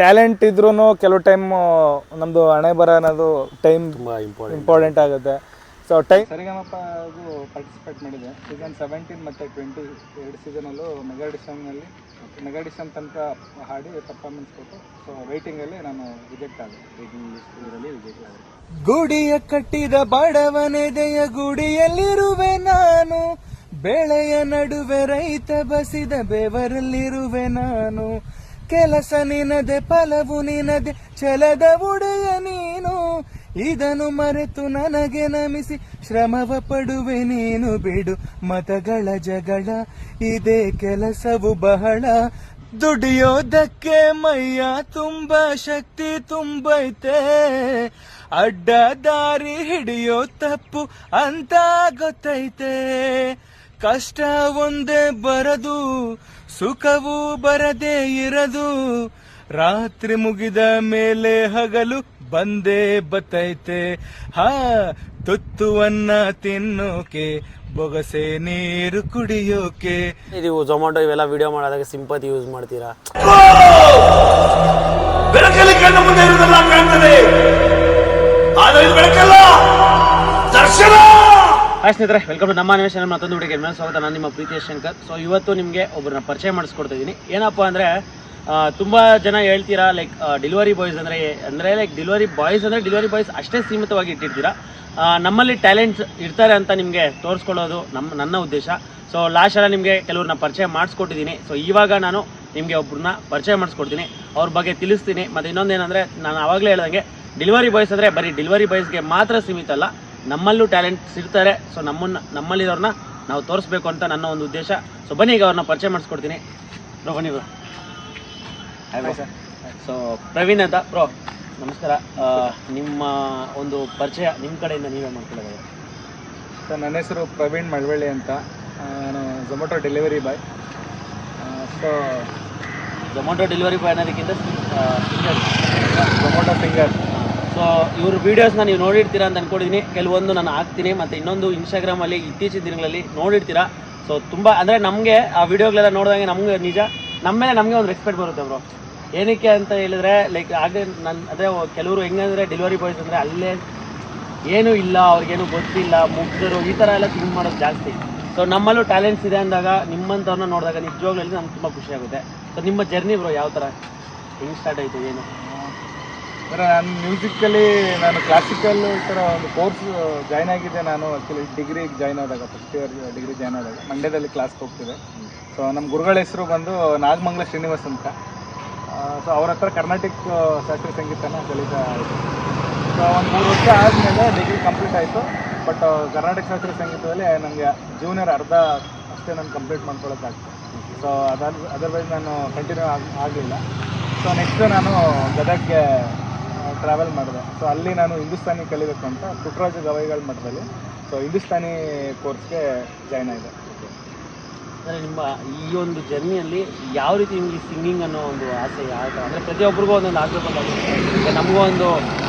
Talent ಇದ್ರೂ ಕೆಲವು time ನಮ್ಮದು ಹಣೆ ಬರ ಅನ್ನೋದು ಟೈಮ್ ತುಂಬ ಇಂಪಾರ್ಟೆಂಟ್ ಆಗುತ್ತೆ. ಸೊ ಸರಿಗಮಪ ಅದು ಪಾರ್ಟಿಸಿಪೇಟ್ ಮಾಡಿದೆ ಸೀಸನ್ 17 ಮತ್ತು 20 ಎರಡು ಸೀಸನಲ್ಲೂ ಮೆಗಾಡಿಷನ್ ತನಕ ಹಾಡಿ ಪರ್ಫಾರ್ಮೆನ್ಸ್ ಕೊಟ್ಟು ಸೊ ವೇಟಿಂಗಲ್ಲಿ ನಾನು ರಿಜೆಕ್ಟ್ ಆದೆ. ಇದರಲ್ಲಿ ರಿಜೆಕ್ಟ್ ಆದೆ. ಗುಡಿಯ ಕಟ್ಟಿದ ಬಡವನೆದೆಯ ಗುಡಿಯಲ್ಲಿರುವೆ ನಾನು, ಬೆಳೆಯ ನಡುವೆ ರೈತ ಬಸಿದ ಬೆವರಲ್ಲಿರುವೆ ನಾನು, ಕೆಲಸ ನಿನದೆ ಫಲವು ನಿನದೆ ಛಲದ ಒಡೆಯ ನೀನು, ಇದನ್ನು ಮರೆತು ನನಗೆ ನಮಿಸಿ ಶ್ರಮವ ಪಡುವೆ ನೀನು, ಬಿಡು ಮತಗಳ ಜಗಳ ಇದೇ ಕೆಲಸವು ಬಹಳ, ದುಡಿಯೋದಕ್ಕೆ ಮೈಯ ತುಂಬ ಶಕ್ತಿ ತುಂಬೈತೆ, ಅಡ್ಡ ದಾರಿ ಹಿಡಿಯೋ ತಪ್ಪು ಅಂತ ಗೊತ್ತೈತೆ, ಕಷ್ಟ ಒಂದೇ ಬರದು ಸುಖವೂ ಬರದೇ ಇರದು, ರಾತ್ರಿ ಮುಗಿದ ಮೇಲೆ ಹಗಲು ಬಂದೇ ಬತ್ತೈತೆ, ಹಾ ತುತ್ತುವನ್ನ ತಿನ್ನೋಕೆ ಬೊಗಸೆ ನೀರು ಕುಡಿಯೋಕೆ. ನೀವು ಝೊಮ್ಯಾಟೊ ಇವೆಲ್ಲ ವಿಡಿಯೋ ಮಾಡೋದಾಗ ಸಿಂಪತಿ ಯೂಸ್ ಮಾಡ್ತೀರಾ? ಬೆಳಕಲ್ಲಿ ಕಣ್ಣು ಮುಂದೆ ಇರುವುದೆಲ್ಲ ಕಾಣ್ತದೆ, ಆದರೆ ಇದು ಬೆಳಕಲ್ಲ, ದರ್ಶನ. ಹಾಯ್ ಸ್ನೇಹಿತರೆ, ವೆಲ್ಕಮ್ ಟು ನಮ್ಮ ಅನ್ವೇಷಣೆ ಮತ್ತೊಂದು ವಿಡಿಯೋಗೆ ಮೇಲೆ ಸ್ವಾಗತ. ನಾನು ನಿಮ್ಮ ಪ್ರೀತಿಯ ಶಂಕರ್. ಸೊ ಇವತ್ತು ನಿಮಗೆ ಒಬ್ಬರನ್ನ ಪರಿಚಯ ಮಾಡಿಸ್ಕೊಡ್ತಾ ಇದ್ದೀನಿ. ಏನಪ್ಪ ಅಂದರೆ ತುಂಬ ಜನ ಹೇಳ್ತೀರಾ ಲೈಕ್ ಡೆಲಿವರಿ ಬಾಯ್ಸ್ ಅಂದರೆ ಲೈಕ್ ಡೆಲಿವರಿ ಬಾಯ್ಸ್ ಅಷ್ಟೇ ಸೀಮಿತವಾಗಿ ಇಟ್ಟಿರ್ತೀರಾ. ನಮ್ಮಲ್ಲಿ ಟ್ಯಾಲೆಂಟ್ಸ್ ಇರ್ತಾರೆ ಅಂತ ನಿಮಗೆ ತೋರಿಸ್ಕೊಳ್ಳೋದು ನನ್ನ ಉದ್ದೇಶ. ಸೊ ಲಾಸ್ಟ್ ಎಲ್ಲ ನಿಮಗೆ ಕೆಲವ್ರನ್ನ ಪರಿಚಯ ಮಾಡಿಸ್ಕೊಟ್ಟಿದ್ದೀನಿ. ಸೊ ಇವಾಗ ನಾನು ನಿಮಗೆ ಒಬ್ಬರನ್ನ ಪರಿಚಯ ಮಾಡಿಸ್ಕೊಡ್ತೀನಿ, ಅವ್ರ ಬಗ್ಗೆ ತಿಳಿಸ್ತೀನಿ. ಮತ್ತು ಇನ್ನೊಂದೇನೆಂದರೆ, ನಾನು ಆವಾಗಲೇ ಹೇಳ್ದಂಗೆ ಡೆಲಿವರಿ ಬಾಯ್ಸ್ ಅಂದರೆ ಬರೀ ಡೆಲಿವರಿ ಬಾಯ್ಸ್ಗೆ ಮಾತ್ರ ಸೀಮಿತ ಅಲ್ಲ, ನಮ್ಮಲ್ಲೂ ಟ್ಯಾಲೆಂಟ್ಸ್ ಇರ್ತಾರೆ. ಸೊ ನಮ್ಮಲ್ಲಿರೋರನ್ನ ನಾವು ತೋರಿಸ್ಬೇಕು ಅಂತ ನನ್ನ ಒಂದು ಉದ್ದೇಶ. ಸೊ ಬನ್ನಿ, ಈಗ ಅವ್ರನ್ನ ಪರಿಚಯ ಮಾಡಿಸ್ಕೊಡ್ತೀನಿ. ಬ್ರೋ ಬನ್ನಿ ಬ್ರೋ. ಸೊ ಪ್ರವೀಣ್ ಅಂತ ಬ್ರೋ, ನಮಸ್ಕಾರ. ನಿಮ್ಮ ಒಂದು ಪರಿಚಯ ನಿಮ್ಮ ಕಡೆಯಿಂದ ನೀವೇ ಮಾಡ್ಕೊಳ್ಳೋದು. ಸರ್, ನನ್ನ ಹೆಸರು ಪ್ರವೀಣ್ ಮಳವಳ್ಳಿ ಅಂತ. ನಾನು Zomato delivery boy. So Zomato delivery boy ಅನ್ನೋದಕ್ಕಿಂತ ಝೊಮ್ಯಾಟೊ ಸಿಂಗರ್. ಸೊ ಇವ್ರ ವೀಡಿಯೋಸ್ನ ನೀವು ನೋಡಿರ್ತೀರಾ ಅಂತ ಅಂದ್ಕೊಂಡಿದ್ದೀನಿ. ಕೆಲವೊಂದು ನಾನು ಹಾಕ್ತೀನಿ, ಮತ್ತು ಇನ್ನೊಂದು ಇನ್ಸ್ಟಾಗ್ರಾಮಲ್ಲಿ ಇತ್ತೀಚಿನ ದಿನಗಳಲ್ಲಿ ನೋಡಿರ್ತೀರಾ. ಸೊ ತುಂಬ ಅಂದರೆ ನಮಗೆ ಆ ವಿಡಿಯೋಗಳೆಲ್ಲ ನೋಡಿದಂಗೆ ನಮಗೆ ನಿಜ ನಮ್ಮ ಮೇಲೆ ನಮಗೆ ಒಂದು ರೆಸ್ಪೆಕ್ಟ್ ಬರುತ್ತೆ ಬ್ರೋ. ಏನಕ್ಕೆ ಅಂತ ಹೇಳಿದ್ರೆ ಲೈಕ್ ಹಾಗೆ ಅದೇ ಕೆಲವರು ಹೆಂಗಂದರೆ ಡೆಲಿವರಿ ಬಾಯ್ಸ್ ಅಂದರೆ ಅಲ್ಲೇ ಏನೂ ಇಲ್ಲ, ಅವ್ರಿಗೇನು ಗೊತ್ತಿಲ್ಲ, ಮುಗ್ಧರು ಈ ಥರ ಎಲ್ಲ ಥಿಂಕ್ ಮಾಡೋದು ಜಾಸ್ತಿ. ಸೊ ನಮ್ಮಲ್ಲೂ ಟ್ಯಾಲೆಂಟ್ಸ್ ಇದೆ ಅಂದಾಗ ನಿಮ್ಮಂಥವ್ರನ್ನ ನೋಡಿದಾಗ ನಿಜವಾಗ್ಲೂ ನಮ್ಗೆ ತುಂಬ ಖುಷಿಯಾಗುತ್ತೆ. ಸೊ ನಿಮ್ಮ ಜರ್ನಿ ಬ್ರೋ ಯಾವ ಥರ ಹೆಂಗೆ ಸ್ಟಾರ್ಟ್ ಆಯಿತು, ಏನು? ಅಂದರೆ ನಾನು ಮ್ಯೂಸಿಕಲ್ಲಿ ನಾನು ಕ್ಲಾಸಿಕಲ್ ಈ ಥರ ಒಂದು ಕೋರ್ಸ್ ಜಾಯ್ನ್ ಆಗಿದ್ದೆ. ನಾನು ಆ್ಯಕ್ಚುಲಿ ಡಿಗ್ರಿಗೆ ಜಾಯ್ನ್ ಆದಾಗ, ಫಸ್ಟ್ ಇಯರ್ ಡಿಗ್ರಿ ಜಾಯ್ನ್ ಆದಾಗ ಮಂಡ್ಯದಲ್ಲಿ ಕ್ಲಾಸ್ಗೆ ಹೋಗ್ತಿದ್ದೆ. ಸೊ ನಮ್ಮ ಗುರುಗಳ ಹೆಸರು ಬಂದು ನಾಗಮಂಗಲ ಶ್ರೀನಿವಾಸ್ ಅಂತ. ಸೊ ಅವ್ರ ಹತ್ರ ಕರ್ನಾಟಕ ಶಾಸ್ತ್ರೀಯ ಸಂಗೀತನ ಕಲಿತಾ ಆಯಿತು. ಸೊ ಒಂದು 3 ವರ್ಷ ಆದಮೇಲೆ ಡಿಗ್ರಿ ಕಂಪ್ಲೀಟ್ ಆಯಿತು. ಬಟ್ ಕರ್ನಾಟಕ ಶಾಸ್ತ್ರೀಯ ಸಂಗೀತದಲ್ಲಿ ನನಗೆ ಜೂನಿಯರ್ ಅರ್ಧ ಅಷ್ಟೇ ನಾನು ಕಂಪ್ಲೀಟ್ ಮಾಡ್ಕೊಳ್ಳೋಕ್ಕಾಗ್ತದೆ. ಸೊ ಅದರ್ವೈಸ್ ನಾನು ಕಂಟಿನ್ಯೂ ಆಗಲಿಲ್ಲ. ಸೊ ನೆಕ್ಸ್ಟ್ ನಾನು ಗದಗ್ಗೆ ಟ್ರಾವೆಲ್ ಮಾಡಿದೆ. ಸೊ ಅಲ್ಲಿ ನಾನು ಹಿಂದೂಸ್ತಾನಿ ಕಲಿಬೇಕು ಅಂತ ಪುಟ್ಟರಾಜ ಗವಾಯಿಗಳ ಮಠದಲ್ಲಿ ಸೊ ಹಿಂದೂಸ್ತಾನಿ ಕೋರ್ಸ್ಗೆ ಜಾಯ್ನ್ ಆಗಿದೆ. ಅಂದರೆ ನಿಮ್ಮ ಈ ಒಂದು ಜರ್ನಿಯಲ್ಲಿ ಯಾವ ರೀತಿ ನಿಮಗೆ ಸಿಂಗಿಂಗ್ ಅನ್ನೋ ಒಂದು ಆಸೆ ಯಾವ ಥರ ಅಂದರೆ ಪ್ರತಿಯೊಬ್ಬರಿಗೂ ಒಂದೊಂದು ಆಗಬೇಕು ಅಂತ ಈಗ ನಮಗೂ ಒಂದು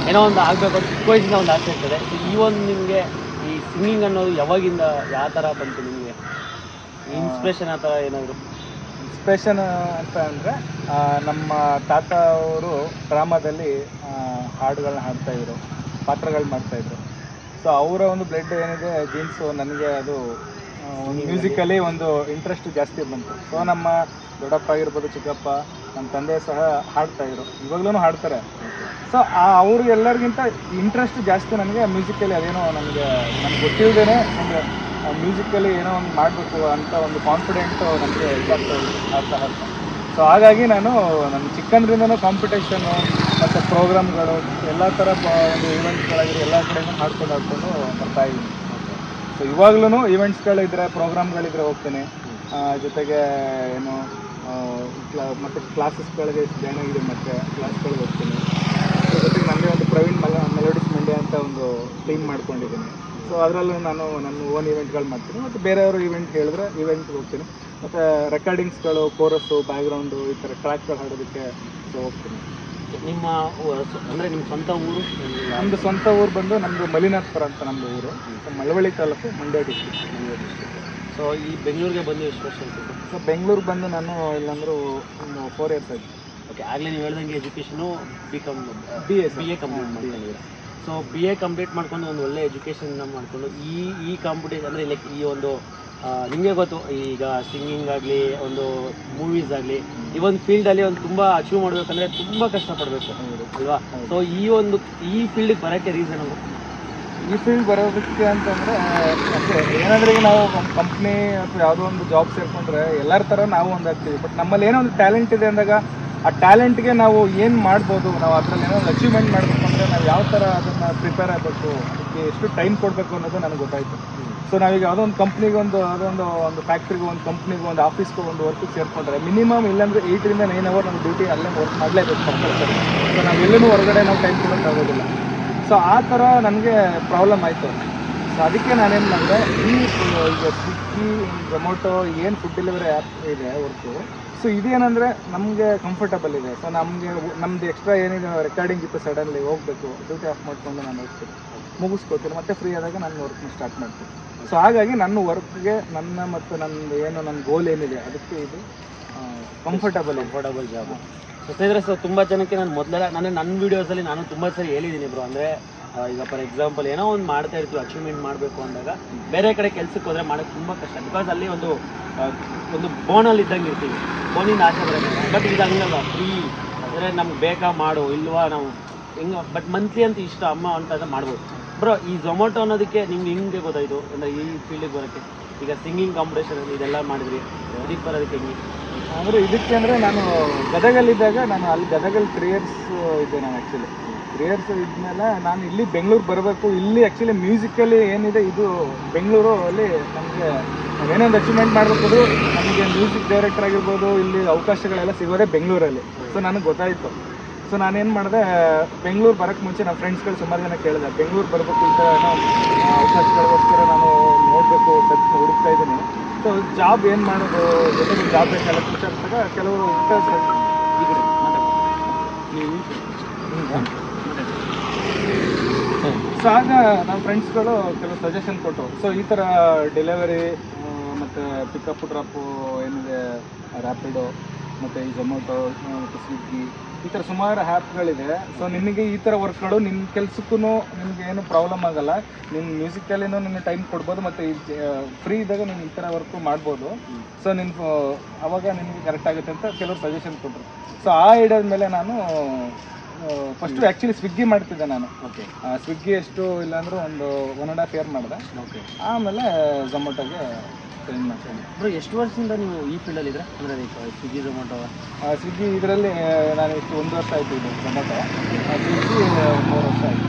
ಏನೋ ಒಂದು ಆಗಬೇಕು ಅಂತ ಚಿಕ್ಕ ವಯಸ್ಸಿಂದ ಒಂದು ಆಸೆ ಇರ್ತದೆ. ಸೊ ಈ ಒಂದು ನಿಮಗೆ ಈ ಸಿಂಗಿಂಗ್ ಅನ್ನೋದು ಯಾವಾಗಿಂದ ಯಾವ ಥರ ಬಂತು ನಿಮಗೆ? ಇನ್ಸ್ಪಿರೇಷನ್ ಆ ಥರ ಏನಾದರೂ? ಇನ್ಸ್ಪಿರೇಷನ್ ಅಂತ ಅಂದರೆ ನಮ್ಮ ತಾತ ಅವರು ಡ್ರಾಮಾದಲ್ಲಿ ಹಾಡುಗಳನ್ನ ಹಾಡ್ತಾಯಿದ್ರು, ಪಾತ್ರಗಳು ಮಾಡ್ತಾಯಿದ್ರು. ಸೊ ಅವರ ಒಂದು ಬ್ಲಡ್ ಏನಿದೆ ಜೀನ್ಸು, ನನಗೆ ಅದು ಒಂದು ಮ್ಯೂಸಿಕಲ್ಲಿ ಒಂದು ಇಂಟ್ರೆಸ್ಟ್ ಜಾಸ್ತಿ ಬಂತು. ಸೊ ನಮ್ಮ ದೊಡ್ಡಪ್ಪ ಆಗಿರ್ಬೋದು, ಚಿಕ್ಕಪ್ಪ, ನಮ್ಮ ತಂದೆ ಸಹ ಹಾಡ್ತಾಯಿದ್ರು, ಇವಾಗಲೂ ಹಾಡ್ತಾರೆ. ಸೊ ಅವರು ಎಲ್ಲರಿಗಿಂತ ಇಂಟ್ರೆಸ್ಟ್ ಜಾಸ್ತಿ ನನಗೆ ಮ್ಯೂಸಿಕಲ್ಲಿ. ಅದೇನೋ ನನಗೆ ಗೊತ್ತಿಲ್ಲದೇ ನನಗೆ ಮ್ಯೂಸಿಕಲ್ಲಿ ಏನೋ ಒಂದು ಮಾಡಬೇಕು ಅಂತ ಒಂದು ಕಾನ್ಫಿಡೆಂಟು ನನಗೆ ಆಗ್ತಾ. ಸೊ ಹಾಗಾಗಿ ನಾನು ನನ್ನ ಚಿಕ್ಕಂದ್ರಿಂದನೂ ಕಾಂಪಿಟೇಷನ್ನು ಮತ್ತು ಪ್ರೋಗ್ರಾಮ್ಗಳು ಎಲ್ಲ ಥರ ಒಂದು ಈವೆಂಟ್ಸ್ಗಳಾಗಿರೋ ಎಲ್ಲ ಕಡೆಯೂ ಹಾಡ್ಕೊಂಡು ಬರ್ತಾಯಿದ್ದೀನಿ. ಸೊ ಇವಾಗ್ಲೂ ಈವೆಂಟ್ಸ್ಗಳಿದ್ರೆ, ಪ್ರೋಗ್ರಾಮ್ಗಳಿದ್ರೆ ಹೋಗ್ತೀನಿ. ಜೊತೆಗೆ ಏನು ಮತ್ತು ಕ್ಲಾಸಸ್ಗಳಿಗೆ ಜಾಯ್ನ್ ಆಗಿದೆ, ಮತ್ತು ಕ್ಲಾಸ್ಗಳಿಗೆ ಹೋಗ್ತೀನಿ. ಸೊ ಜೊತೆಗೆ ನಮಗೆ ಒಂದು ಪ್ರವೀಣ್ ಮೆಲೋಡಿಸ್ ಮಂಡ್ಯ ಅಂತ ಒಂದು ಟೀಮ್ ಮಾಡ್ಕೊಂಡಿದ್ದೀನಿ. ಸೊ ಅದರಲ್ಲೂ ನಾನು ನನ್ನ ಓನ್ ಈವೆಂಟ್ಗಳು ಮಾಡ್ತೀನಿ, ಮತ್ತು ಬೇರೆಯವರು ಈವೆಂಟ್ ಹೇಳಿದ್ರೆ ಈವೆಂಟ್ಗೆ ಹೋಗ್ತೀನಿ. ಮತ್ತು ರೆಕಾರ್ಡಿಂಗ್ಸ್ಗಳು, ಕೋರಸ್ಸು, ಬ್ಯಾಕ್ಗ್ರೌಂಡು ಈ ಥರ ಟ್ರ್ಯಾಕ್ಗಳು ಹಾಡೋದಕ್ಕೆ ಸೊ ಹೋಗ್ತೀನಿ. ನಿಮ್ಮ ಅಂದರೆ ನಿಮ್ಮ ಸ್ವಂತ ಊರು? ನಮ್ಮದು ಸ್ವಂತ ಊರು ಬಂದು ನಮ್ಮದು ಮಲಿನಾಥ್ಪುರ ಅಂತ ನಮ್ಮದು ಊರು. So Malavalli taluk, Mandya district. So ಈ ಬೆಂಗಳೂರಿಗೆ ಬಂದು ಎಷ್ಟು ವರ್ಷ ಆಯಿತು? ಸೊ ಬೆಂಗಳೂರಿಗೆ ಬಂದು ನಾನು ಇಲ್ಲಾಂದರೂ ಒಂದು 4 ಇಯರ್ಸ್ ಆಯಿತು. ಓಕೆ, ಆಗಲೇ ನೀವು ಹೇಳ್ದಂಗೆ ಎಜುಕೇಷನು ಬಿ ಎ ಕಂಪ್ಲೀಟ್ ಮಾಡ್ಕೊಂಡಿದ್ದೀರಾ. ಸೊ ಬಿ ಎ ಕಂಪ್ಲೀಟ್ ಮಾಡ್ಕೊಂಡು ಒಂದು ಒಳ್ಳೆ ಎಜುಕೇಷನ್ನ ಮಾಡಿಕೊಂಡು ಈ ಕಾಂಪಿಟೇಷನ್ ಅಂದರೆ ಲೈಕ್ ಈ ಒಂದು ನಿಮಗೆ ಗೊತ್ತು ಈಗ ಸಿಂಗಿಂಗ್ ಆಗಲಿ ಒಂದು ಮೂವೀಸ್ ಆಗಲಿ ಈ ಒಂದು ಫೀಲ್ಡಲ್ಲಿ ಒಂದು ತುಂಬ ಅಚೀವ್ ಮಾಡಬೇಕಂದ್ರೆ ತುಂಬ ಕಷ್ಟಪಡಬೇಕು ಅಲ್ವಾ? ಸೊ ಈ ಫೀಲ್ಡಿಗೆ ಬರೋಕ್ಕೆ ರೀಸನ್ ಅದು ಈ ಫೀಲ್ಡ್ ಬರೋದಕ್ಕೆ ಅಂತಂದರೆ ಅಷ್ಟೇ, ಏನಂದರೆ ಈಗ ನಾವು ಒಂದು ಕಂಪ್ನಿ ಅಥವಾ ಯಾವುದೋ ಒಂದು ಜಾಬ್ ಸೇರಿಕೊಂಡ್ರೆ ಎಲ್ಲರ ಥರ ನಾವು ಒಂದು ಆಗ್ತೀವಿ. ಬಟ್ ನಮ್ಮಲ್ಲಿ ಏನೋ ಒಂದು ಟ್ಯಾಲೆಂಟ್ ಇದೆ ಅಂದಾಗ ಆ ಟ್ಯಾಲೆಂಟ್ಗೆ ನಾವು ಏನು ಮಾಡ್ಬೋದು, ನಾವು ಅದರಲ್ಲಿ ಏನೋ ಒಂದು ಅಚೀವ್ಮೆಂಟ್ ಮಾಡಬೇಕು ಅಂದರೆ ನಾವು ಯಾವ ಥರ ಅದನ್ನು ಪ್ರಿಪೇರ್ ಆಗಬೇಕು, ಅದಕ್ಕೆ ಎಷ್ಟು ಟೈಮ್ ಕೊಡಬೇಕು ಅನ್ನೋದು ನನಗೆ ಗೊತ್ತಾಯಿತು. ಸೊ ನಾವೀಗ ಯಾವುದೋ ಒಂದು ಕಂಪ್ನಿಗೆ ಒಂದು ಫ್ಯಾಕ್ಟ್ರಿಗೆ, ಒಂದು ಕಂಪ್ನಿಗೆ, ಒಂದು ಆಫೀಸ್ಗೆ, ಒಂದು ವರ್ಕಿಗೆ ಸೇರಿಕೊಂಡ್ರೆ ಮಿನಿಮಮ್ ಇಲ್ಲಾಂದರೆ 8 ರಿಂದ 9 ಅವರ್ ನಮ್ಮ ಡ್ಯೂಟಿ ಅಲ್ಲೇ ವರ್ಕ್ ಮಾಡಲೇಬೇಕು ಕಂಪಲ್ಸರಿ. ಸೊ ನಾವು ಎಲ್ಲೂ ಹೊರಗಡೆ ನಾವು ಟೈಮ್ ಕೊಡೋಕ್ಕಾಗೋದಿಲ್ಲ. ಸೊ ಆ ಥರ ನನಗೆ ಪ್ರಾಬ್ಲಮ್ ಆಯಿತು. ಸೊ ಅದಕ್ಕೆ ನಾನೇನು ಮಾಡಿದೆ, ಈಗ ಸ್ವಿಗ್ಗಿ, ಝೊಮೊಟೊ ಏನು ಫುಡ್ ಡೆಲಿವರಿ ಆ್ಯಪ್ ಇದೆ ವರ್ಕು, ಸೊ ಇದೇನಂದರೆ ನಮಗೆ ಕಂಫರ್ಟಬಲ್ ಇದೆ. ಸೊ ನಮ್ಮದು ಎಕ್ಸ್ಟ್ರಾ ಏನಿದೆ ರೆಕಾರ್ಡಿಂಗ್ ಇತ್ತು, ಸಡನ್ಲಿ ಹೋಗಬೇಕು, ಡ್ಯೂಟಿ ಆಫ್ ಮಾಡಿಕೊಂಡು ನಾನು ಹೋಗ್ತೀನಿ, ಮುಗಿಸ್ಕೋತೀನಿ, ಮತ್ತೆ ಫ್ರೀ ಆದಾಗ ನಾನು ವರ್ಕ್ನ ಸ್ಟಾರ್ಟ್ ಮಾಡ್ತೀನಿ. ಸೊ ಹಾಗಾಗಿ ನನ್ನ ವರ್ಕ್ಗೆ ನನ್ನ ಗೋಲ್ ಏನಿದೆ ಅದಕ್ಕೆ ಇದು ಕಂಫರ್ಟಬಲ್ ಜಾಬ್. ಗೊತ್ತಿದ್ರೆ ಸೊ ತುಂಬ ಜನಕ್ಕೆ ನನ್ನ ವೀಡಿಯೋಸಲ್ಲಿ ನಾನು ತುಂಬ ಸರಿ ಹೇಳಿದ್ದೀನಿ ಬ್ರೋ. ಅಂದರೆ ಈಗ ಫಾರ್ ಎಕ್ಸಾಂಪಲ್ ಏನೋ ಒಂದು ಮಾಡ್ತಾ ಇರ್ತೀವಿ, ಅಚೀವ್ಮೆಂಟ್ ಮಾಡಬೇಕು ಅಂದಾಗ ಬೇರೆ ಕಡೆ ಕೆಲ್ಸಕ್ಕೆ ಹೋದರೆ ಮಾಡೋಕ್ಕೆ ತುಂಬ ಕಷ್ಟ. ಬಿಕಾಸ್ ಅಲ್ಲಿ ಒಂದು ಬೋನಲ್ಲಿ ಇದ್ದಂಗೆ ಇರ್ತೀವಿ, ಬೋನಿಂದ ಆಚೆ ಬರೋದಿಲ್ಲ. ಬಟ್ ಇದು ಹಂಗಲ್ಲ, ಫ್ರೀ ಅಂದರೆ ನಮ್ಗೆ ಬೇಕಾ ಮಾಡು, ಇಲ್ವಾ ನಾವು ಹಿಂಗೆ. ಬಟ್ ಮಂತ್ಲಿ ಅಂತ ಇಷ್ಟ ಅಮ್ಮ ಅಂತ ಮಾಡ್ಬೋದು ಬ್ರೋ. ಈ ಝೊಮೊಟೊ ಅನ್ನೋದಕ್ಕೆ ನಿಮ್ಗೆ ಹಿಂಗೆ ಗೊತ್ತಾಯಿತು ಅಂದರೆ ಈ ಫೀಲ್ಡಿಗೆ ಬರೋಕ್ಕೆ? ಈಗ ಸಿಂಗಿಂಗ್ ಕಾಂಪಿಟೇಷನ್ ಇದೆಲ್ಲ ಮಾಡಿದ್ರಿ, ಇದಕ್ಕೆ ಬರೋದಕ್ಕೆ ಹೆಂಗೆ? ಇದಕ್ಕೆ ಅಂದರೆ ನಾನು ಗದಗಲ್ಲಿದ್ದಾಗ, ನಾನು ಅಲ್ಲಿ ಗದಗಲ್ಲಿ 3 years ಇದ್ದೆ. ನಾನು ಆ್ಯಕ್ಚುಲಿ 3 years ಇದ್ಮೇಲೆ ನಾನು ಇಲ್ಲಿ ಬೆಂಗಳೂರು ಬರಬೇಕು. ಇಲ್ಲಿ ಆ್ಯಕ್ಚುಲಿ ಮ್ಯೂಸಿಕಲ್ಲಿ ಏನಿದೆ ಇದು ಬೆಂಗಳೂರು ಅಲ್ಲಿ ನಮಗೆ ನಾವೇನೊಂದು ಅಚೀವ್ಮೆಂಟ್ ಮಾಡಬೇಕು, ನಮಗೆ ಮ್ಯೂಸಿಕ್ ಡೈರೆಕ್ಟರ್ ಆಗಿರ್ಬೋದು, ಇಲ್ಲಿ ಅವಕಾಶಗಳೆಲ್ಲ ಸಿಗೋದೇ ಬೆಂಗಳೂರಲ್ಲಿ. ಸೊ ನನಗೆ ಗೊತ್ತಾಯಿತು. ಸೊ ನಾನೇನು ಮಾಡಿದೆ, ಬೆಂಗಳೂರು ಬರೋಕ್ಕೆ ಮುಂಚೆ ನಮ್ಮ ಫ್ರೆಂಡ್ಸ್ಗಳು ಸುಮಾರು ಜನ ಕೇಳಿದೆ, ಬೆಂಗಳೂರು ಬರಬೇಕು ಈ ಥರ ಅವಕಾಶಗಳಿಗೋಸ್ಕರ ನಾನು ನೋಡಬೇಕು, ಹುಡುಕ್ತಾ ಇದ್ದೀನಿ. ಸೊ ಜಾಬ್ ಏನು ಮಾಡೋದು, ಜೊತೆಗೆ ಜಾಬ್ ಬೇಕಲ್ಲ ವಿಚಾರಿಸಿದಾಗ ಕೆಲವರು ಸೊ ಆಗ ನಮ್ಮ ಫ್ರೆಂಡ್ಸ್ಗಳು ಕೆಲವು ಸಜೆಷನ್ ಕೊಟ್ಟರು. ಸೊ ಈ ಥರ ಡೆಲಿವರಿ ಮತ್ತು ಪಿಕಪ್ ಡ್ರಾಪು ಏನಿದೆ, ರ್ಯಾಪಿಡೋ ಮತ್ತು ಈ ಝೊಮೊಟೊ ಮತ್ತು ಸ್ವಿಗ್ಗಿ, ಈ ಥರ ಸುಮಾರು ಆ್ಯಪ್ಗಳಿದೆ. ಸೊ ನಿನಗೆ ಈ ಥರ ವರ್ಕ್ಗಳು ನಿನ್ನ ಕೆಲ್ಸಕ್ಕೂ ನಿನಗೆ ಏನು ಪ್ರಾಬ್ಲಮ್ ಆಗೋಲ್ಲ, ನಿನ್ನ ಮ್ಯೂಸಿಕಲ್ಲಿನೂ ನಿನ್ನ ಟೈಮ್ ಕೊಡ್ಬೋದು, ಮತ್ತು ಈ ಫ್ರೀ ಇದ್ದಾಗ ನೀನು ಈ ಥರ ವರ್ಕು ಮಾಡ್ಬೋದು. ಸೊ ಅವಾಗ ನಿನಗೆ ಕರೆಕ್ಟ್ ಆಗುತ್ತೆ ಅಂತ ಕೆಲವರು ಸಜೆಷನ್ ಕೊಟ್ಟರು. ಸೊ ಆ ಐಡಿಯಾದ ಮೇಲೆ ನಾನು ಫಸ್ಟು ಆ್ಯಕ್ಚುಲಿ ಸ್ವಿಗ್ಗಿ ಮಾಡ್ತಿದ್ದೆ ನಾನು. ಓಕೆ, ಸ್ವಿಗ್ಗಿ ಎಷ್ಟು ಇಲ್ಲಾಂದ್ರೆ ಒಂದು 1.5 year ಮಾಡಿದೆ. ಓಕೆ, ಆಮೇಲೆ ಝೊಮೊಟೊಗೆ ಚೇಂಜ್ ಮಾಡ್ತೀನಿ. ಬ್ರೋ ಎಷ್ಟು ವರ್ಷದಿಂದ ನೀವು ಈ ಫೀಲ್ಡಲ್ಲಿದ್ದರೆ? ಅಂದರೆ ಸ್ವಿಗ್ಗಿ ಝೊಮೊಟೊ ಸ್ವಿಗ್ಗಿ ಇದರಲ್ಲಿ ನಾನು ಇಷ್ಟು 1 ವರ್ಷ ಆಯಿತು. ಇದು ಝೊಮೊಟೊ ಸ್ವಿಗ್ಗಿ 3 ವರ್ಷ ಆಯಿತು.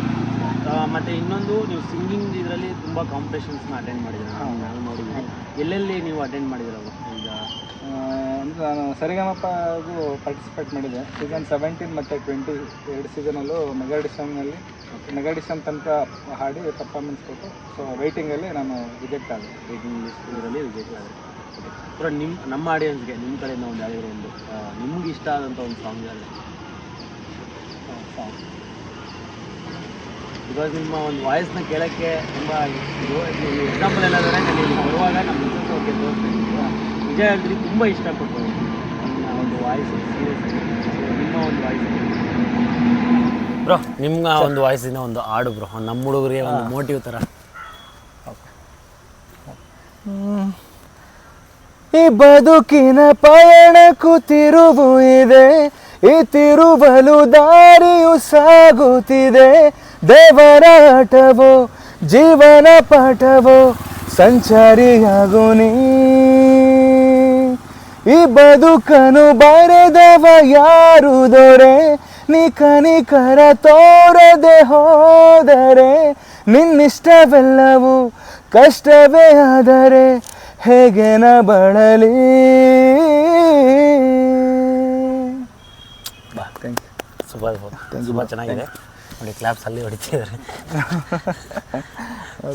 ಮತ್ತು ಇನ್ನೊಂದು, ನೀವು ಸಿಂಗಿಂಗ್ ಇದರಲ್ಲಿ ತುಂಬ ಕಾಂಪಿಟೇಷನ್ಸ್ನ ಅಟೆಂಡ್ ಮಾಡಿದ್ದೀರ, ನಾನು ನೋಡಿದ್ದೀನಿ. ಎಲ್ಲೆಲ್ಲಿ ನೀವು ಅಟೆಂಡ್ ಮಾಡಿದ್ದೀರಲ್ಲ? ಈಗ ನಾನು ಸರಿಗಮಪಗೂ ಪಾರ್ಟಿಸಿಪೇಟ್ ಮಾಡಿದೆ. ಸೀಸನ್ 17 ಮತ್ತು 20 2 ಸೀಸನಲ್ಲೂ ಮೆಗಾಡಿಷನ್ ತನಕ ಹಾಡಿ ಪರ್ಫಾರ್ಮೆನ್ಸ್ ಕೊಟ್ಟು. ಸೊ ವೆಯ್ಟಿಂಗಲ್ಲಿ ನಾನು ರಿಜೆಕ್ಟ್ ಆದೆ. ವೇಟಿಂಗ್ ಲಿಸ್ಟ್ ಇದರಲ್ಲಿ ರಿಜೆಕ್ಟ್ ಆಗಿದೆ. ಓಕೆ ಬ್ರೋ, ನಮ್ಮ ಆಡಿಯನ್ಸ್ಗೆ ನಿಮ್ಮ ಕಡೆಯಿಂದ ಒಂದು ಯಾವುದಾದ್ರು ಒಂದು ನಿಮ್ಗೆ ಇಷ್ಟ ಆದಂಥ ಒಂದು ಸಾಂಗ್ ಯಾವುದು? ಬಿಕಾಸ್ ನಿಮ್ಮ ಒಂದು ವಾಯ್ಸ್ನ ಕೇಳೋಕ್ಕೆ ತುಂಬ ಎಕ್ಸಾಂಪಲ್ ಎಲ್ಲಾದರೆ ನಾನು ಇಲ್ಲಿ ಬರುವಾಗ ನಮ್ಮ ಮಿಸ್ಸಸ್ ಅವ್ರಿಗೆ ತೋರಿಸ್ತೀನಿ, ನಿಜ ಹೇಳಿದ್ರಿ ತುಂಬ ಇಷ್ಟಪಟ್ಟು ನನ್ನ ಒಂದು ವಾಯ್ಸ್. ನಿಮ್ಮ ಒಂದು ವಾಯ್ಸ್ ಬ್ರೋ, ನಿಮ್ಮ ಒಂದು ವಾಯ್ಸಿನ ಒಂದು ಹಾಡು ಬ್ರೋ, ನಮ್ಮ ಹುಡುಗರಿಗೆ ಒಂದು ಮೋಟಿವ್ ಥರ. ಈ ಬದುಕಿನ ಪಯಣಕ್ಕೂ ತಿರುವು ಇದೆ, ಈ ತಿರುವಲು ದಾರಿಯು ಸಾಗುತ್ತಿದೆ. ದೇವರ ಆಟವೋ ಜೀವನ ಪಾಠವೋ ಸಂಚಾರಿಯಾಗು ನೀ. ಈ ಬದುಕನು ಬರೆದವ ಯಾರು ದೊರೆ, ನೀ ಕನಿಕರ ತೋರದೆ ಹೋದರೆ ನಿನ್ನಿಷ್ಟವೆಲ್ಲವೂ ಕಷ್ಟವೇ ಆದರೆ ಹೇಗೆ ನ ಬಳಲಿ. ತುಂಬ ಚೆನ್ನಾಗಿದೆ ನೋಡಿ, ಕ್ಲಾಪ್ಸ್ ಅಲ್ಲಿ ಹೊಡಿತಿದ್ದಾರೆ.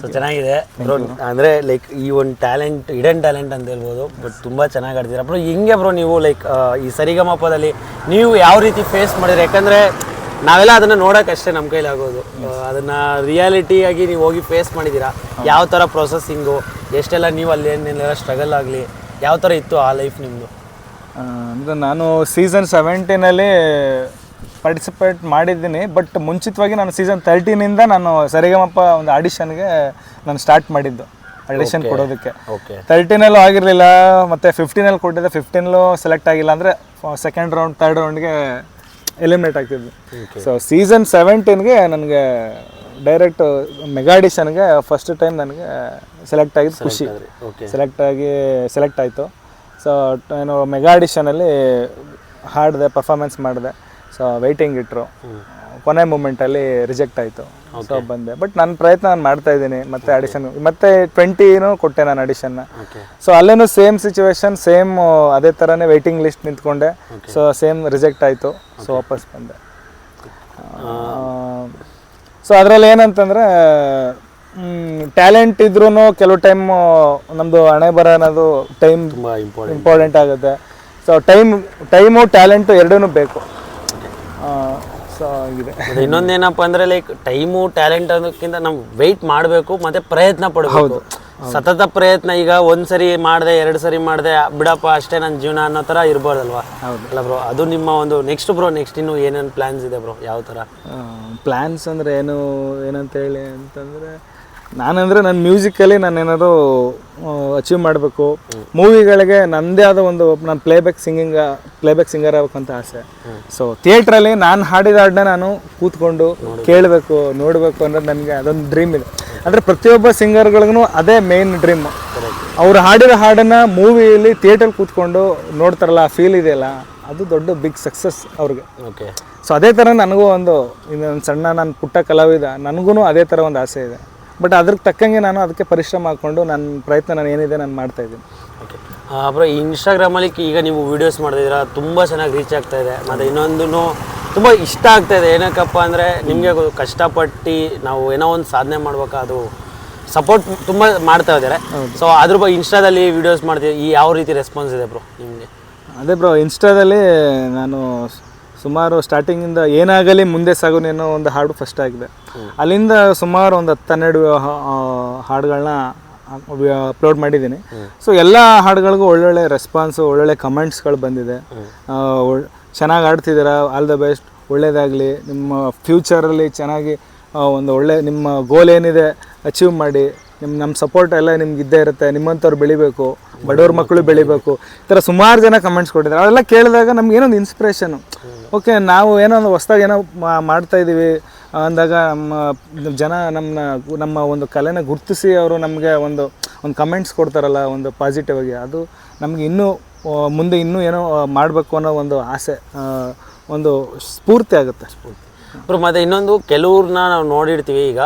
ಸೊ ಚೆನ್ನಾಗಿದೆ ಬ್ರೋ. ಅಂದರೆ ಲೈಕ್ ಈ ಒಂದು ಟ್ಯಾಲೆಂಟ್, ಹಿಡನ್ ಟ್ಯಾಲೆಂಟ್ ಅಂತ ಹೇಳ್ಬೋದು. ಬಟ್ ತುಂಬ ಚೆನ್ನಾಗಿ ಆಡ್ತೀರಾ ಬ್ರೋ. ಹಿಂಗೆ ಬ್ರೋ ನೀವು ಲೈಕ್ ಈ ಸರಿಗಮಪದಲ್ಲಿ ನೀವು ಯಾವ ರೀತಿ ಫೇಸ್ ಮಾಡಿದ್ರಿ? ಯಾಕಂದರೆ ನಾವೆಲ್ಲ ಅದನ್ನು ನೋಡೋಕ್ಕಷ್ಟೇ ನಮ್ಮ ಕೈಲಿ ಆಗೋದು, ಅದನ್ನು ರಿಯಾಲಿಟಿಯಾಗಿ ನೀವು ಹೋಗಿ ಫೇಸ್ ಮಾಡಿದ್ದೀರಾ. ಯಾವ ಥರ ಪ್ರೊಸೆಸ್ಸಿಂಗು, ಎಷ್ಟೆಲ್ಲ ನೀವು ಅಲ್ಲಿ ಏನೆಲ್ಲ ಸ್ಟ್ರಗಲ್ ಆಗಲಿ, ಯಾವ ಥರ ಇತ್ತು ಆ ಲೈಫ್ ನಿಮ್ಮದು? ಅಂದರೆ ನಾನು ಸೀಸನ್ 17 ಪಾರ್ಟಿಸಿಪೇಟ್ ಮಾಡಿದ್ದೀನಿ. ಬಟ್ ಮುಂಚಿತವಾಗಿ ನಾನು ಸೀಸನ್ 13 ನಾನು ಸರಿಗಮಪ ಒಂದು ಆಡಿಷನ್ಗೆ ನಾನು ಸ್ಟಾರ್ಟ್ ಮಾಡಿದ್ದು, ಆಡಿಷನ್ ಕೊಡೋದಕ್ಕೆ. 13 ಆಗಿರಲಿಲ್ಲ, ಮತ್ತು 15 ಕೊಟ್ಟಿದ್ದೆ. 15 ಸೆಲೆಕ್ಟ್ ಆಗಿಲ್ಲ ಅಂದರೆ ಸೆಕೆಂಡ್ ರೌಂಡ್, ಥರ್ಡ್ ರೌಂಡ್ಗೆ ಎಲಿಮಿನೇಟ್ ಆಗ್ತಿದ್ವಿ. ಸೊ ಸೀಸನ್ 17ಗೆ ನನಗೆ ಡೈರೆಕ್ಟ್ ಮೆಗಾ ಆಡಿಷನ್ಗೆ ಫಸ್ಟ್ ಟೈಮ್ ನನಗೆ ಸೆಲೆಕ್ಟ್ ಆಗಿದ್ದು ಖುಷಿ. ಸೆಲೆಕ್ಟ್ ಆಯಿತು. ಸೊ ನಾನು ಮೆಗಾ ಆಡಿಷನಲ್ಲಿ ಹಾಡಿದೆ, ಪರ್ಫಾರ್ಮೆನ್ಸ್ ಮಾಡಿದೆ. ಸೊ ವೆಯ್ಟಿಂಗ್ ಇಟ್ಟರು, ಕೊನೆ ಮೂಮೆಂಟಲ್ಲಿ ರಿಜೆಕ್ಟ್ ಆಯಿತು. ಸೊ ಬಂದೆ. ಬಟ್ ನನ್ನ ಪ್ರಯತ್ನ ನಾನು ಮಾಡ್ತಾಯಿದ್ದೀನಿ. ಮತ್ತೆ ಆಡಿಷನ್ ಮತ್ತೆ 20 ಕೊಟ್ಟೆ ನಾನು ಆಡಿಷನ್ನ. ಸೊ ಅಲ್ಲೇನೂ ಸೇಮ್ ಸಿಚುವೇಶನ್, ಸೇಮ್ ಅದೇ ಥರನೇ ವೆಯ್ಟಿಂಗ್ ಲಿಸ್ಟ್ ನಿಂತ್ಕೊಂಡೆ. ಸೊ ಸೇಮ್ ರಿಜೆಕ್ಟ್ ಆಯಿತು. ಸೊ ವಾಪಸ್ ಬಂದೆ. ಸೊ ಅದರಲ್ಲಿ ಏನಂತಂದರೆ ಟ್ಯಾಲೆಂಟ್ ಇದ್ರೂ ಕೆಲವು ಟೈಮ್ ನಮ್ಮದು ಹಣೆ ಬರ ಅನ್ನೋದು ಟೈಮ್ ತುಂಬ ಇಂಪಾರ್ಟೆಂಟ್ ಆಗುತ್ತೆ. ಸೊ ಟೈಮು ಟ್ಯಾಲೆಂಟು ಎರಡೂ ಬೇಕು. ಸೊ ಆಗಿದೆ. ಇನ್ನೊಂದೇನಪ್ಪ ಅಂದರೆ ಲೈಕ್ ಟೈಮು ಟ್ಯಾಲೆಂಟ್ ಅನ್ನೋದಕ್ಕಿಂತ ನಾವು ವೆಯ್ಟ್ ಮಾಡಬೇಕು ಮತ್ತು ಪ್ರಯತ್ನ ಪಡಬೇಕು. ಸತತ ಪ್ರಯತ್ನ. ಈಗ ಒಂದ್ಸರಿ ಮಾಡಿದೆ, 2 ಸರಿ ಮಾಡಿದೆ, ಬಿಡಪ್ಪ ಅಷ್ಟೇ ನನ್ನ ಜೀವನ ಅನ್ನೋ ಥರ ಇರ್ಬಾರ್ದಲ್ವಾ? ಅಲ್ಲ ಬ್ರೋ, ಅದು ನಿಮ್ಮ ಒಂದು ನೆಕ್ಸ್ಟ್ ಇನ್ನು ಏನೇನು ಪ್ಲ್ಯಾನ್ಸ್ ಇದೆ ಬ್ರೋ? ಯಾವ ಥರ ಪ್ಲ್ಯಾನ್ಸ್ ಅಂದರೆ ಏನಂತ ಹೇಳಿ ಅಂತಂದರೆ, ನಾನಂದರೆ ನನ್ನ ಮ್ಯೂಸಿಕಲ್ಲಿ ನಾನು ಏನಾದರೂ ಅಚೀವ್ ಮಾಡಬೇಕು. ಮೂವಿಗಳಿಗೆ ನನ್ನದೇ ಆದ ಒಂದು, ನಾನು ಪ್ಲೇಬ್ಯಾಕ್ ಸಿಂಗರ್ ಆಗಬೇಕಂತ ಆಸೆ. ಸೊ ಥಿಯೇಟ್ರಲ್ಲಿ ನಾನು ಹಾಡಿದ ಹಾಡನ್ನ ನಾನು ಕೂತ್ಕೊಂಡು ಕೇಳಬೇಕು, ನೋಡಬೇಕು ಅನ್ನೋದು ನನಗೆ ಅದೊಂದು ಡ್ರೀಮ್ ಇದೆ. ಅಂದರೆ ಪ್ರತಿಯೊಬ್ಬ ಸಿಂಗರ್ಗಳಿಗೂ ಅದೇ ಮೇನ್ ಡ್ರೀಮ್. ಅವ್ರು ಹಾಡಿರೋ ಹಾಡನ್ನು ಮೂವಿಯಲ್ಲಿ ಥಿಯೇಟ್ರಲ್ಲಿ ಕೂತ್ಕೊಂಡು ನೋಡ್ತಾರಲ್ಲ, ಆ ಫೀಲ್ ಇದೆಯಲ್ಲ, ಅದು ದೊಡ್ಡ ಬಿಗ್ ಸಕ್ಸಸ್ ಅವ್ರಿಗೆ. ಸೊ ಅದೇ ಥರ ನನಗೂ ಇನ್ನೊಂದು ಸಣ್ಣ, ನಾನು ಪುಟ್ಟ ಕಲಾವಿದ, ನನಗೂ ಅದೇ ಥರ ಒಂದು ಆಸೆ ಇದೆ. ಬಟ್ ಅದ್ರ ತಕ್ಕಂಗೆ ನಾನು ಅದಕ್ಕೆ ಪರಿಶ್ರಮ ಹಾಕ್ಕೊಂಡು ನನ್ನ ಪ್ರಯತ್ನ ನಾನು ಏನಿದೆ ನಾನು ಮಾಡ್ತಾಯಿದ್ದೀನಿ. ಓಕೆ ಬ್ರೋ, ಇನ್ಸ್ಟಾಗ್ರಾಮಲ್ಲಿ ಈಗ ನೀವು ವೀಡಿಯೋಸ್ ಮಾಡ್ತಿದ್ದೀರಾ, ತುಂಬ ಚೆನ್ನಾಗಿ ರೀಚ್ ಆಗ್ತಾ ಇದೆ. ಮತ್ತು ಇನ್ನೊಂದು ತುಂಬ ಇಷ್ಟ ಆಗ್ತಾ ಇದೆ. ಏನಕ್ಕಪ್ಪ ಅಂದರೆ ನಿಮಗೆ ಕಷ್ಟಪಟ್ಟು ನಾವು ಏನೋ ಒಂದು ಸಾಧನೆ ಮಾಡ್ಬೇಕಾ, ಅದು ಸಪೋರ್ಟ್ ತುಂಬ ಮಾಡ್ತಾ ಇದ್ದಾರೆ. ಸೊ ಅದ್ರ ಬಗ್ಗೆ ಇನ್ಸ್ಟಾದಲ್ಲಿ ವೀಡಿಯೋಸ್ ಮಾಡ್ತೀವಿ, ಯಾವ ರೀತಿ ರೆಸ್ಪಾನ್ಸ್ ಇದೆ ಬ್ರೋ ನಿಮಗೆ? ಅದೇ ಬ್ರೋ, ಇನ್ಸ್ಟಾದಲ್ಲಿ ನಾನು ಸುಮಾರು ಸ್ಟಾರ್ಟಿಂಗಿಂದ ಏನಾಗಲಿ ಮುಂದೆ ಸಾಗೋನು ಏನೋ ಒಂದು ಹಾಡು ಫಸ್ಟ್ ಆಗಿದೆ. ಅಲ್ಲಿಂದ ಸುಮಾರು ಒಂದು 10-12 ಹಾಡುಗಳನ್ನ ಅಪ್ಲೋಡ್ ಮಾಡಿದ್ದೀನಿ. ಸೊ ಎಲ್ಲ ಹಾಡುಗಳಿಗೂ ಒಳ್ಳೊಳ್ಳೆ ರೆಸ್ಪಾನ್ಸು, ಒಳ್ಳೊಳ್ಳೆ ಕಮೆಂಟ್ಸ್ಗಳು ಬಂದಿದೆ. ಚೆನ್ನಾಗಿ ಆಡ್ತಿದ್ದೀರಾ, ಆಲ್ ದ ಬೆಸ್ಟ್, ಒಳ್ಳೇದಾಗಲಿ, ನಿಮ್ಮ ಫ್ಯೂಚರಲ್ಲಿ ಚೆನ್ನಾಗಿ ಒಂದು ಒಳ್ಳೆ ನಿಮ್ಮ ಗೋಲ್ ಏನಿದೆ ಅಚೀವ್ ಮಾಡಿ, ನಮ್ಮ ಸಪೋರ್ಟ್ ಎಲ್ಲ ನಿಮ್ಗೆ ಇದ್ದೇ ಇರುತ್ತೆ, ನಿಮ್ಮಂಥವ್ರು ಬೆಳಿಬೇಕು, ಬಡವ್ರ ಮಕ್ಕಳು ಬೆಳಿಬೇಕು, ಈ ಥರ ಸುಮಾರು ಜನ ಕಮೆಂಟ್ಸ್ ಕೊಟ್ಟಿದ್ದಾರೆ. ಅವೆಲ್ಲ ಕೇಳಿದಾಗ ನಮ್ಗೇನೊಂದು ಇನ್ಸ್ಪಿರೇಷನು. ಓಕೆ, ನಾವು ಏನೋ ಒಂದು ಹೊಸ್ದಾಗಿ ಏನೋ ಮಾಡ್ತಾಯಿದ್ದೀವಿ ಅಂದಾಗ ಜನ ನಮ್ಮ ಒಂದು ಕಲೆನ ಗುರುತಿಸಿ ಅವರು ನಮಗೆ ಒಂದು ಕಮೆಂಟ್ಸ್ ಕೊಡ್ತಾರಲ್ಲ, ಒಂದು ಪಾಸಿಟಿವ್ ಆಗಿ, ಅದು ನಮಗೆ ಮುಂದೆ ಇನ್ನೂ ಏನೋ ಮಾಡಬೇಕು ಅನ್ನೋ ಒಂದು ಆಸೆ, ಒಂದು ಸ್ಫೂರ್ತಿ ಆಗುತ್ತೆ. ಬ್ರೋ, ಮತ್ತು ಇನ್ನೊಂದು ಕೆಲವ್ರನ್ನ ನಾವು ನೋಡಿರ್ತೀವಿ. ಈಗ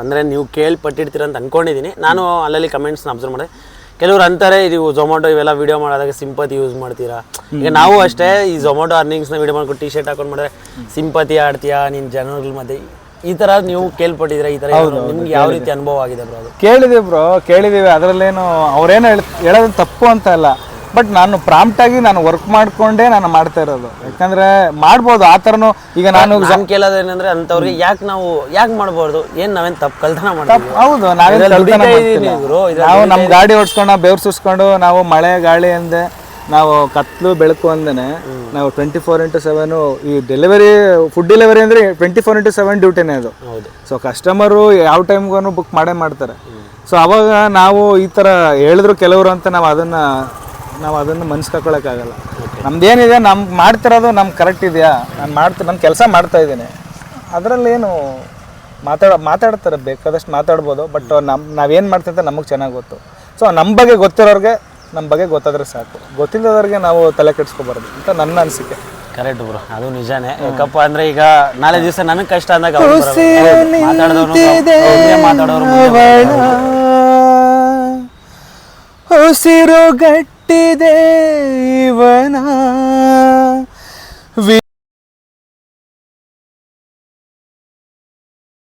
ಅಂದರೆ ನೀವು ಕೇಳ್ಪಟ್ಟಿರ್ತೀರ ಅಂತ ಅಂದ್ಕೊಂಡಿದ್ದೀನಿ. ನಾನು ಅಲ್ಲಲ್ಲಿ ಕಮೆಂಟ್ಸ್ನ ಅಬ್ಸರ್ವ್ ಮಾಡಿದೆ. ಕೆಲವ್ರು ಅಂತಾರೆ, ಇದು ಝೊಮ್ಯಾಟೊ ಇವೆಲ್ಲ ವೀಡಿಯೋ ಮಾಡೋದಾಗ ಸಿಂಪತಿ ಯೂಸ್ ಮಾಡ್ತೀರಾ. ಈಗ ನಾವು ಅಷ್ಟೇ ಈ ಝೊಮ್ಯಾಟೊ ಅರ್ನಿಂಗ್ಸ್ನ ವೀಡಿಯೋ ಮಾಡ್ಕೊಂಡು ಟಿ ಶರ್ಟ್ ಹಾಕೊಂಡು ಮಾಡಿದ್ರೆ ಸಿಂಪತಿ ಆಡ್ತೀಯಾ ನಿನ್ನ ಜನಗಳ ಮಧ್ಯೆ, ಈ ಥರ ನೀವು ಕೇಳ್ಪಟ್ಟಿದ್ದೀರಾ? ಈ ಥರ ನಿಮ್ಗೆ ಯಾವ ರೀತಿ ಅನುಭವ ಆಗಿದೆ ಬ್ರೋ? ಅದು ಕೇಳಿದ್ದೀವಿ. ಅದರಲ್ಲೇನು ಅವ್ರೇನು ಹೇಳೋದು ತಪ್ಪು ಅಂತ ಅಲ್ಲ. ಬಟ್ ನಾನು ಪ್ರಾಂಪ್ಟಾಗಿ ನಾನು ವರ್ಕ್ ಮಾಡಿಕೊಂಡೇ ನಾನು ಮಾಡ್ತಾ ಇರೋದು. ಯಾಕಂದರೆ ಮಾಡ್ಬೋದು ಆ ಥರನೂ. ಈಗ ನಾನು ಕೇಳೋದು ಏನಂದರೆ, ಅಂಥವ್ರಿಗೆ ಯಾಕೆ ಮಾಡ್ಬಾರ್ದು, ಏನು ನಾವೇನು ತಪ್ಪು ಕಲ್ತನ ಮಾಡ್ತೀವಿ? ಹೌದು, ನಾವು ನಮ್ಮ ಗಾಡಿ ಓಡಿಸ್ಕೊಂಡು ಬೆವ್ರು ಸುಸ್ಕೊಂಡು ನಾವು ಮಳೆ ಗಾಳಿ ಅಂದೆ, ನಾವು ಕತ್ಲು ಬೆಳಕು ಅಂದೇ ನಾವು 24/7 ಈ ಫುಡ್ ಡೆಲಿವರಿ ಅಂದರೆ 24/7 ಡ್ಯೂಟಿನೇ ಅದು. ಸೊ ಕಸ್ಟಮರು ಯಾವ ಟೈಮ್ಗೂ ಬುಕ್ ಮಾಡ್ತಾರೆ. ಸೊ ಅವಾಗ ನಾವು ಈ ಥರ ಹೇಳಿದ್ರು ಕೆಲವರು ಅಂತ ನಾವು ಅದನ್ನು ಮನ್ಸು ಹಾಕೊಳ್ಳೋಕ್ಕಾಗಲ್ಲ. ನಮ್ದೇನಿದೆ, ಮಾಡ್ತಿರೋದು ನಮ್ಗೆ ಕರೆಕ್ಟ್ ಇದೆಯಾ, ನನ್ನ ಕೆಲಸ ಮಾಡ್ತಾಯಿದ್ದೀನಿ. ಅದರಲ್ಲೇನು ಮಾತಾಡ್ತಾರೆ, ಬೇಕಾದಷ್ಟು ಮಾತಾಡ್ಬೋದು. ಬಟ್ ನಾವೇನು ಮಾಡ್ತಿದ್ದೆ ನಮಗೆ ಚೆನ್ನಾಗಿ ಗೊತ್ತು. ಸೊ ನಮ್ಮ ಬಗ್ಗೆ ಗೊತ್ತಿರೋರಿಗೆ ನಮ್ಮ ಬಗ್ಗೆ ಗೊತ್ತಾದ್ರೆ ಸಾಕು, ಗೊತ್ತಿಲ್ಲದವ್ರಿಗೆ ನಾವು ತಲೆ ಕೆಡಿಸ್ಕೊಬಾರ್ದು ಅಂತ ನನ್ನ ಅನಿಸಿಕೆ. ಕರೆಕ್ಟ್ ಬ್ರೋ, ಅದು ನಿಜಾನೇ. ಯಾಕಪ್ಪ ಅಂದರೆ ಈಗ ನಾಳೆ ದಿವಸ ನನಗೆ ಕಷ್ಟ ಅಂದಾಗ ಉಸಿರು ಗಟ್ಟಿದೆ ಇವನ